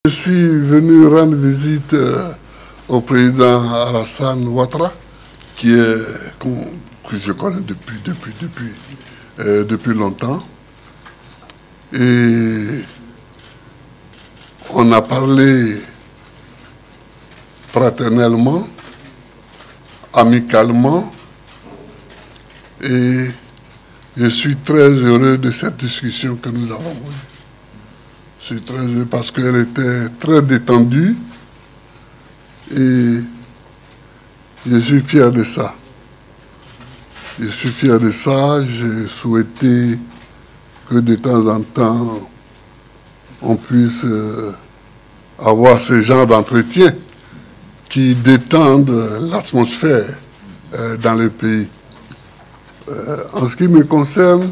Je suis venu rendre visite au président Alassane Ouattara, que je connais depuis longtemps. Et on a parlé fraternellement, amicalement, et je suis très heureux de cette discussion que nous avons eue. Je suis très heureux parce qu'elle était très détendue et je suis fier de ça. Je suis fier de ça. J'ai souhaité que de temps en temps, on puisse avoir ce genre d'entretien qui détendent l'atmosphère dans le pays. En ce qui me concerne,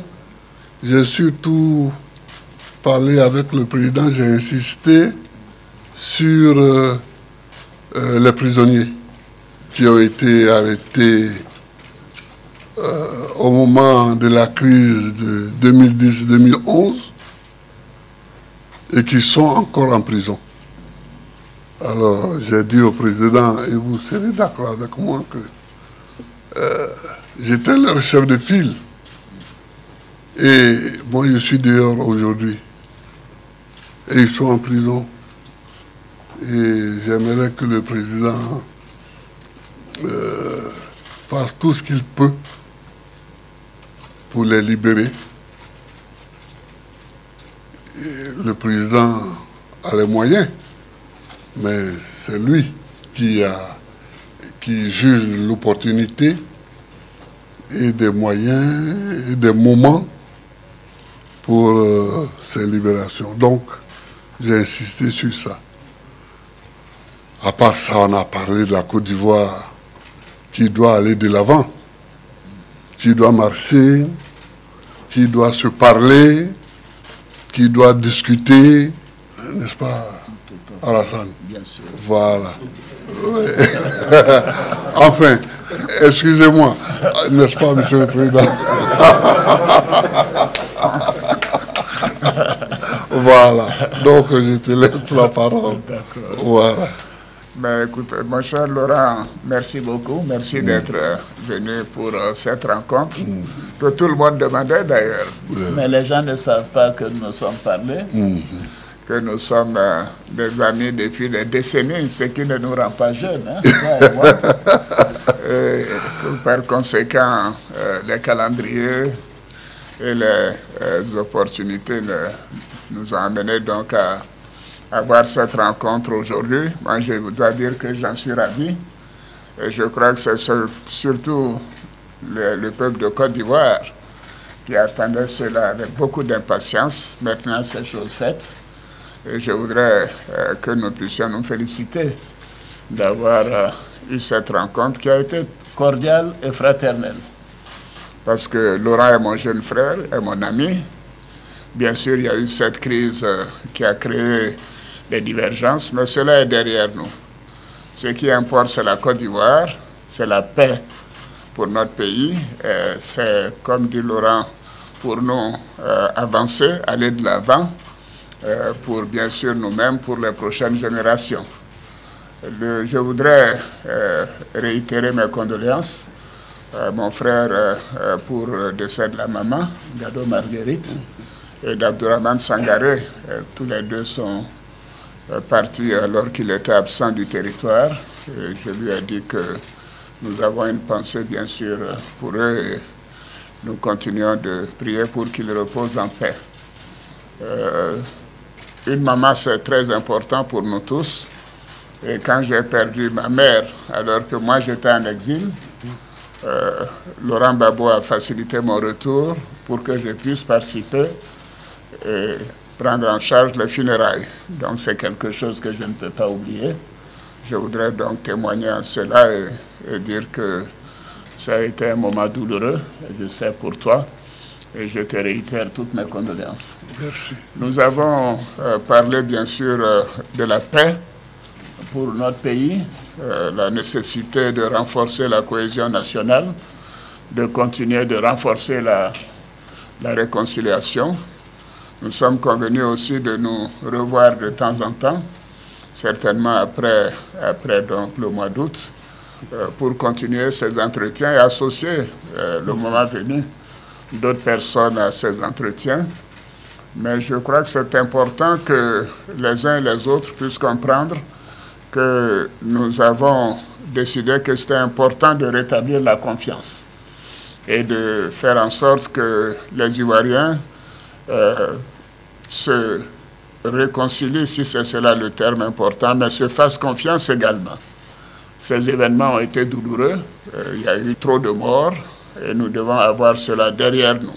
j'ai surtout parlé avec le président, j'ai insisté sur les prisonniers qui ont été arrêtés au moment de la crise de 2010-2011 et qui sont encore en prison. Alors, j'ai dit au président, et vous serez d'accord avec moi, que j'étais leur chef de file. Et moi, je suis dehors aujourd'hui. Et ils sont en prison. Et j'aimerais que le président fasse tout ce qu'il peut pour les libérer. Et le président a les moyens, mais c'est lui qui juge l'opportunité et des moyens et des moments pour ces libérations. Donc, j'ai insisté sur ça. À part ça, on a parlé de la Côte d'Ivoire qui doit aller de l'avant, qui doit marcher, qui doit se parler, qui doit discuter, n'est-ce pas, Alassane? Bien sûr. Voilà. Enfin, excusez-moi, n'est-ce pas, Monsieur le Président? Voilà. Donc, je te laisse la parole. D'accord. Voilà. Ben, écoute, mon cher Laurent, merci beaucoup. Merci d'être venu pour cette rencontre, que tout le monde demandait d'ailleurs. Mais les gens ne savent pas que nous nous sommes parlé, que nous sommes des amis depuis des décennies, ce qui ne nous rend pas jeunes. Hein, toi et moi. Par conséquent, les calendriers et les opportunités nous ont amenés donc à avoir cette rencontre aujourd'hui. Moi, je dois dire que j'en suis ravi. Et je crois que c'est surtout le peuple de Côte d'Ivoire qui attendait cela avec beaucoup d'impatience. Maintenant, c'est chose faite. Et je voudrais que nous puissions nous féliciter d'avoir eu cette rencontre qui a été cordiale et fraternelle. Parce que Laurent est mon jeune frère, est mon ami. Bien sûr, il y a eu cette crise qui a créé des divergences, mais cela est derrière nous. Ce qui importe, c'est la Côte d'Ivoire, c'est la paix pour notre pays. C'est, comme dit Laurent, pour nous avancer, aller de l'avant, pour bien sûr nous-mêmes, pour les prochaines générations. Je voudrais réitérer mes condoléances à mon frère pour le décès de la maman, Gado Marguerite, et d'Abdourahmane Sangaré. Tous les deux sont partis alors qu'il était absent du territoire. Et je lui ai dit que nous avons une pensée, bien sûr, pour eux et nous continuons de prier pour qu'ils reposent en paix. Une maman, c'est très important pour nous tous. Et quand j'ai perdu ma mère, alors que moi j'étais en exil, Laurent Gbagbo a facilité mon retour pour que je puisse participer et prendre en charge les funérailles. Donc c'est quelque chose que je ne peux pas oublier. Je voudrais donc témoigner en cela et dire que ça a été un moment douloureux, je sais pour toi, et je te réitère toutes mes condoléances. Merci. Nous avons parlé bien sûr de la paix pour notre pays, la nécessité de renforcer la cohésion nationale, de continuer de renforcer la réconciliation. Nous sommes convenus aussi de nous revoir de temps en temps certainement après donc, le mois d'août, pour continuer ces entretiens et associer le moment venu d'autres personnes à ces entretiens. Mais je crois que c'est important que les uns et les autres puissent comprendre que nous avons décidé que c'était important de rétablir la confiance et de faire en sorte que les Ivoiriens se réconcilient, si c'est cela le terme important, mais se fassent confiance également. Ces événements ont été douloureux, il y a eu trop de morts et nous devons avoir cela derrière nous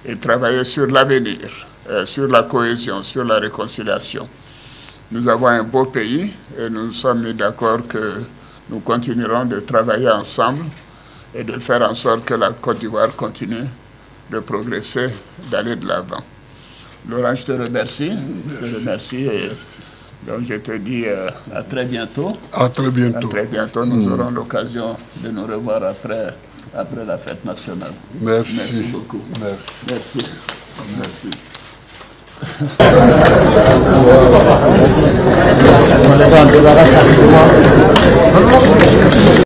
et travailler sur l'avenir, sur la cohésion, sur la réconciliation. Nous avons un beau pays et nous sommes mis d'accord que nous continuerons de travailler ensemble et de faire en sorte que la Côte d'Ivoire continue de progresser, d'aller de l'avant. Laurent, je te remercie. Je te remercie et donc je te dis à très bientôt. À très bientôt. À très bientôt. Nous aurons l'occasion de nous revoir après la fête nationale. Merci. Merci beaucoup. Merci. Merci. Merci.